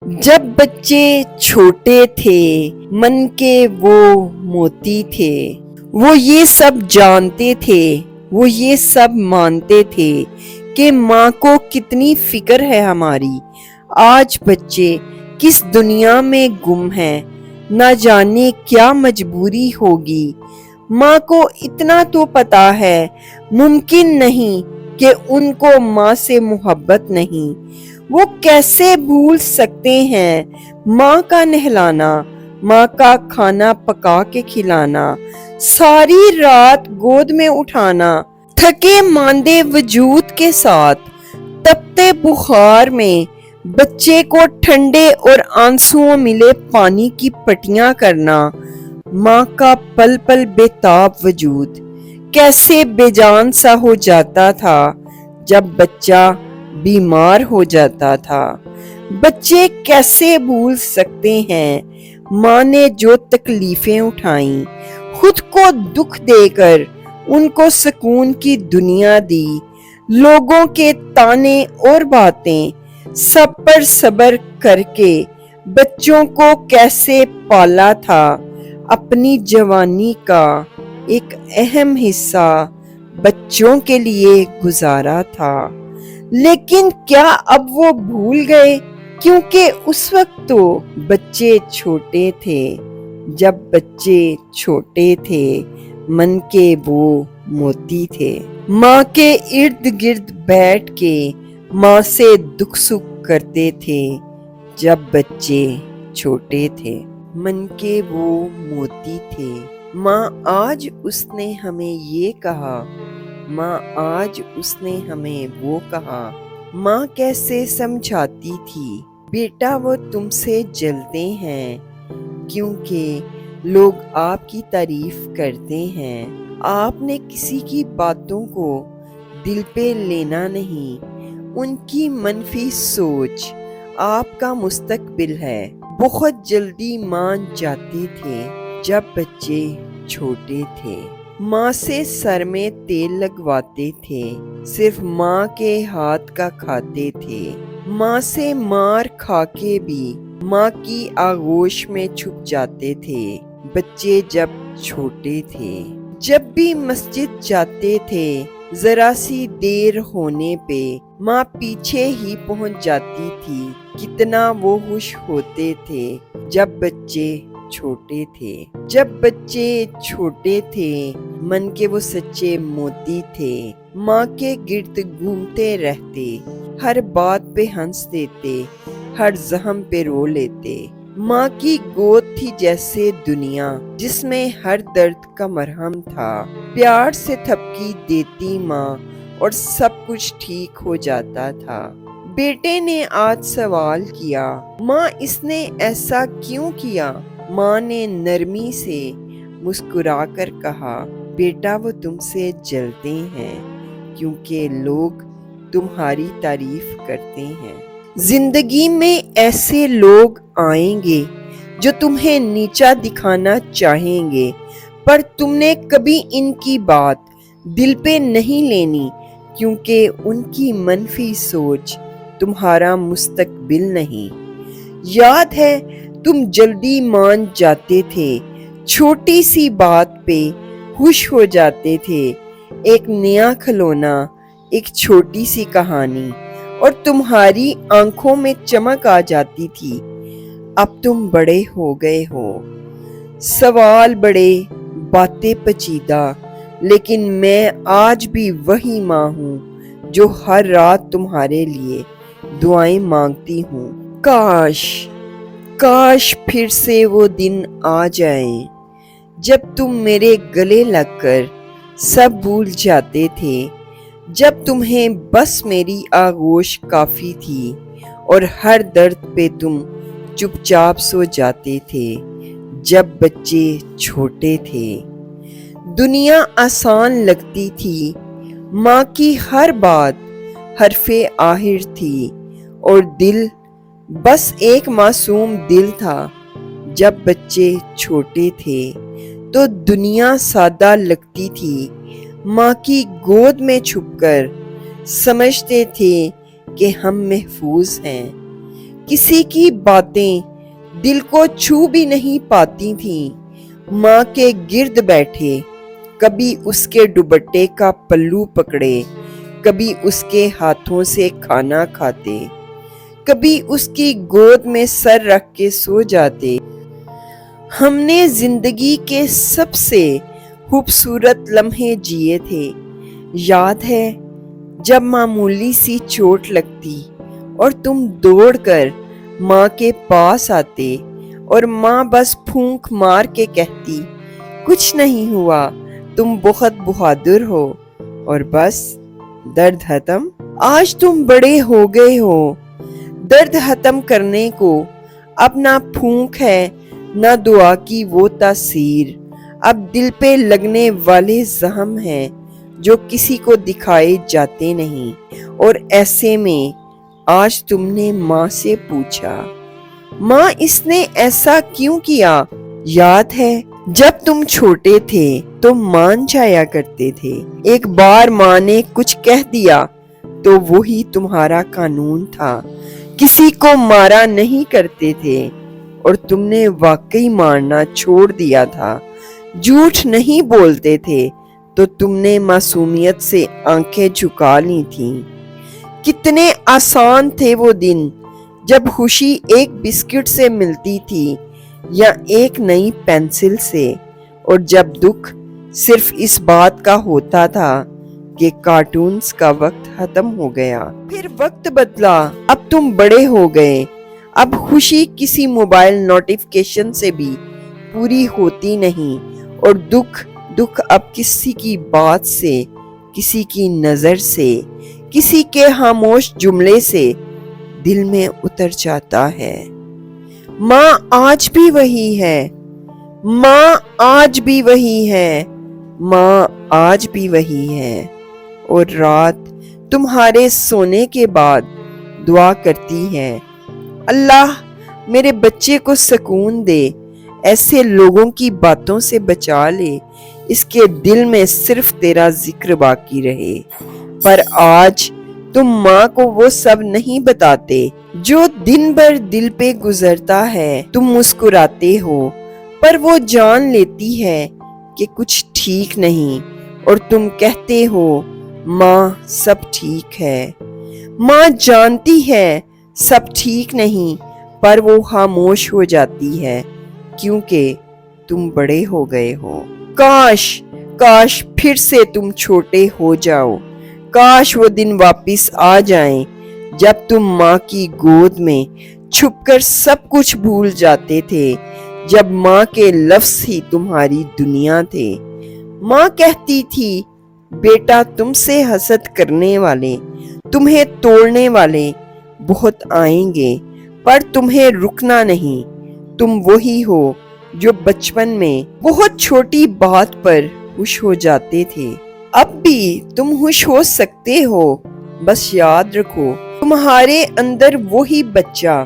जब बच्चे छोटे थे मन के वो मोती थे। वो ये सब जानते थे, वो ये सब मानते थे कि माँ को कितनी फिक्र है हमारी। आज बच्चे किस दुनिया में गुम हैं, ना जाने क्या मजबूरी होगी। माँ को इतना तो पता है, मुमकिन नहीं कि उनको माँ से मोहब्बत नहीं। वो कैसे भूल सकते हैं माँ का नहलाना, माँ का खाना पका के खिलाना, सारी रात गोद में उठाना, थके मांदे वजूद के साथ तपते बुखार में बच्चे को ठंडे और आंसुओं मिले पानी की पटियां करना। माँ का पल पल बेताब वजूद कैसे बेजान सा हो जाता था जब बच्चा बीमार हो जाता था। बच्चे कैसे भूल सकते हैं माँ ने जो तकलीफें उठाई, खुद को दुख देकर उनको सुकून की दुनिया दी। लोगों के ताने और बातें सब पर सब्र करके बच्चों को कैसे पाला था। अपनी जवानी का एक अहम हिस्सा बच्चों के लिए गुजारा था। लेकिन क्या अब वो भूल गए, क्योंकि उस वक्त तो बच्चे छोटे थे। जब बच्चे छोटे थे मन के वो मोती थे। माँ के इर्द गिर्द बैठ के माँ से दुख सुख करते थे। जब बच्चे छोटे थे मन के वो मोती थे। माँ आज उसने हमें ये कहा, माँ आज उसने हमें वो कहा। माँ कैसे समझाती थी, बेटा वो तुमसे जलते हैं क्योंकि लोग आपकी तारीफ करते हैं। आपने किसी की बातों को दिल पे लेना नहीं, उनकी मनफी सोच आपका मुस्तकबिल है। बहुत जल्दी मान जाते थे जब बच्चे छोटे थे। माँ से सर में तेल लगवाते थे, सिर्फ माँ के हाथ का खाते थे। माँ से मार खा के भी माँ की आगोश में छुप जाते थे बच्चे जब छोटे थे। जब भी मस्जिद जाते थे जरा सी देर होने पे माँ पीछे ही पहुंच जाती थी। कितना वो खुश होते थे जब बच्चे छोटे थे। जब बच्चे छोटे थे मन के वो सच्चे मोती थे। माँ के गिर्द घूमते रहते, हर बात पे हंस देते, हर जख्म पे रो लेते। माँ की गोद थी जैसे दुनिया जिसमें हर दर्द का मरहम था। प्यार से थपकी देती माँ और सब कुछ ठीक हो जाता था। बेटे ने आज सवाल किया, माँ इसने ऐसा क्यों किया? माँ ने नरमी से मुस्कुराकर कहा, बेटा वो तुमसे जलते हैं क्योंकि लोग तुम्हारी तारीफ करते हैं। जिंदगी में ऐसे लोग आएंगे जो तुम्हें नीचा दिखाना चाहेंगे, पर तुमने कभी इनकी बात दिल पे नहीं लेनी क्योंकि उनकी मनफी सोच तुम्हारा मुस्तकबिल नहीं। याद है तुम जल्दी मान जाते थे, छोटी सी बात पे खुश हो जाते थे। एक नया खिलौना, एक छोटी सी कहानी और तुम्हारी आंखों में चमक आ जाती थी। अब तुम बड़े हो गए हो, सवाल बड़े, बातें पेचीदा, लेकिन मैं आज भी वही माँ हूँ जो हर रात तुम्हारे लिए दुआएं मांगती हूँ। काश काश फिर से वो दिन आ जाए जब तुम मेरे गले लगकर सब भूल जाते थे, जब तुम्हें बस मेरी आगोश काफी थी और हर दर्द पे तुम चुपचाप सो जाते थे। जब बच्चे छोटे थे दुनिया आसान लगती थी, माँ की हर बात हरफे आहिर थी और दिल बस एक मासूम दिल था। जब बच्चे छोटे थे तो दुनिया सादा लगती थी, माँ की गोद में छुपकर समझते थे कि हम महफूज हैं। किसी की बातें दिल को छू भी नहीं पाती थीं। माँ के गिर्द बैठे, कभी उसके दुपट्टे का पल्लू पकड़े, कभी उसके हाथों से खाना खाते, कभी उसकी गोद में सर रख के सो जाते। हमने जिंदगी के सबसे खूबसूरत लम्हे जिए थे। याद है जब मामूली सी चोट लगती और तुम दौड़कर माँ के पास आते और माँ बस फूंक मार के कहती, कुछ नहीं हुआ, तुम बहुत बहादुर हो, और बस दर्द खत्म। आज तुम बड़े हो गए हो, दर्द खत्म करने को अब ना फूंक है ना दुआ की वो तासीर। अब दिल पे लगने वाले जख्म हैं जो किसी को दिखाए जाते नहीं। और ऐसे में आज तुमने माँ से पूछा, माँ इसने ऐसा क्यों किया? याद है जब तुम छोटे थे तो मान जाया करते थे। एक बार माँ ने कुछ कह दिया तो वही तुम्हारा कानून था। किसी को मारा नहीं करते थे और तुमने वाकई मारना छोड़ दिया था। झूठ नहीं बोलते थे तो तुमने मासूमियत से आंखें झुका ली थीं। कितने आसान थे वो दिन जब खुशी एक बिस्किट से मिलती थी या एक नई पेंसिल से, और जब दुख सिर्फ इस बात का होता था कि कार्टून्स का वक्त खत्म हो गया। फिर वक्त बदला, अब तुम बड़े हो गए। अब खुशी किसी मोबाइल नोटिफिकेशन से भी पूरी होती नहीं, और दुख अब किसी की बात से, किसी की नजर से, किसी के खामोश जुमले से दिल में उतर जाता है। माँ आज भी वही है, माँ आज भी वही है, माँ आज भी वही है। और रात तुम्हारे सोने के बाद दुआ करती है, अल्लाह मेरे बच्चे को सुकून दे, ऐसे लोगों की बातों से बचा ले, इसके दिल में सिर्फ तेरा जिक्र बाकी रहे। पर आज तुम माँ को वो सब नहीं बताते जो दिन भर दिल पे गुजरता है। तुम मुस्कुराते हो पर वो जान लेती है कि कुछ ठीक नहीं, और तुम कहते हो माँ सब ठीक है। माँ जानती है सब ठीक नहीं, पर वो खामोश हो जाती है क्योंकि तुम बड़े हो गए हो। काश फिर से तुम छोटे हो जाओ। काश वो दिन वापस आ जाएं जब तुम माँ की गोद में छुपकर सब कुछ भूल जाते थे, जब माँ के लफ्ज ही तुम्हारी दुनिया थे। माँ कहती थी, बेटा तुमसे हसद करने वाले, तुम्हें तोड़ने वाले बहुत आएंगे, पर तुम्हें रुकना नहीं। तुम वही हो जो बचपन में बहुत छोटी बात पर खुश हो जाते थे। अब भी तुम खुश हो सकते हो, बस याद रखो तुम्हारे अंदर वही बच्चा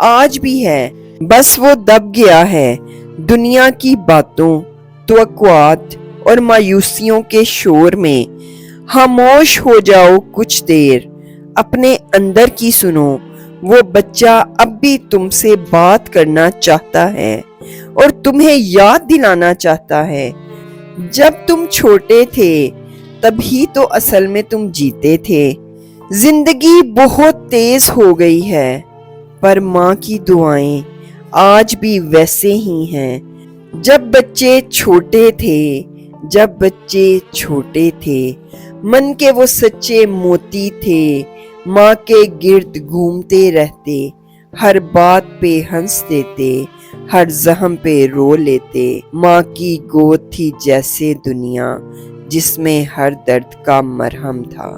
आज भी है, बस वो दब गया है दुनिया की बातों, तवक्कुआत और मायूसियों के शोर में। खामोश हो जाओ कुछ देर, अपने अंदर की सुनो। वो बच्चा अब भी तुमसे बात करना चाहता है और तुम्हें याद दिलाना चाहता है, जब तुम छोटे थे तभी तो असल में तुम जीते थे। जिंदगी बहुत तेज हो गई है, पर माँ की दुआएं आज भी वैसे ही हैं जब बच्चे छोटे थे। जब बच्चे छोटे थे, मन के वो सच्चे मोती थे, माँ के गिर्द घूमते रहते, हर बात पे हंस देते, हर जख्म पे रो लेते। माँ की गोद थी जैसे दुनिया जिसमें हर दर्द का मरहम था।